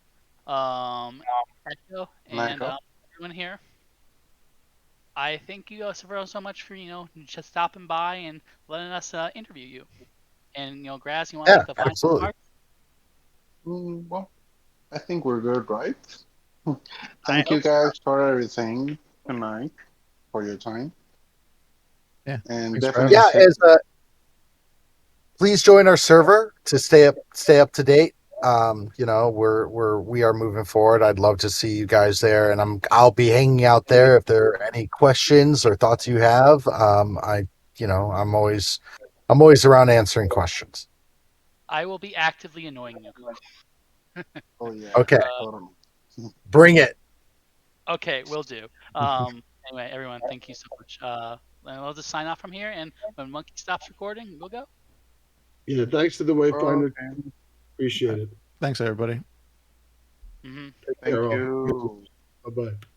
Echo, and Marco. everyone here, I thank you so much for just stopping by and letting us interview you. And Graz, you want to Yeah, make the final absolutely. remarks? Well, I think we're good, right? I Thank you hope so. guys for everything tonight, for your time, Yeah. and Thanks for definitely having Yeah, us. say please join our server to stay up to date. We are moving forward. I'd love to see you guys there, and I'll be hanging out there if there are any questions or thoughts you have. I'm always around answering questions. I will be actively annoying you. oh yeah, Okay, Uh, totally. bring it. okay, will do. Anyway, everyone, thank you so much. And I'll just sign off from here, and when Monkey stops recording, we'll go. Yeah, thanks to the Wayfinder. Okay, Appreciate it. Thanks, everybody. Hmm. Take care thank all. you. Bye bye.